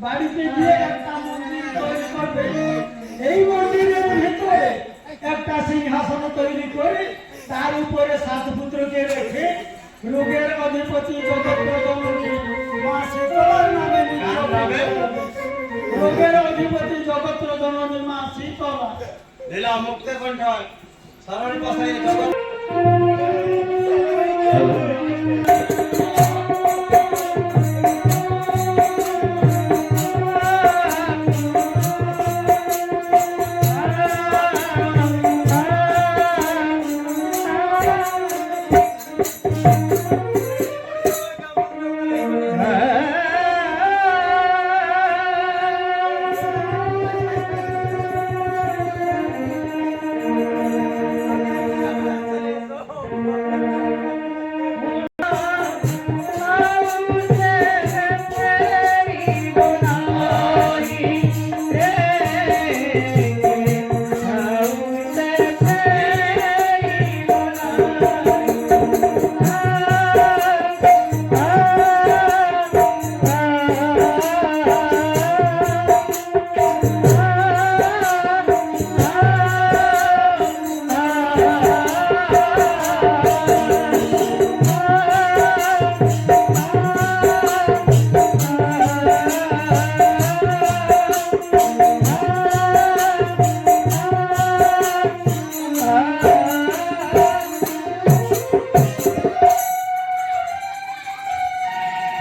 বাড়িতে গিয়ে একটা মন্দির তৈরি করবে। এই মন্দিরের ভিতরে একটা সিংহাসন তৈরি করে তার উপরে 7 পুত্রকে রেখে রোগের অধিপতি জগৎপ্রদমনী মা শীতলার নামে রোগের অধিপতি জগৎপ্রদমনী মা শীতলা লীলা মুক্ত কণ্ঠ সরল ভাষায় জগৎ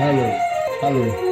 Halo, halo.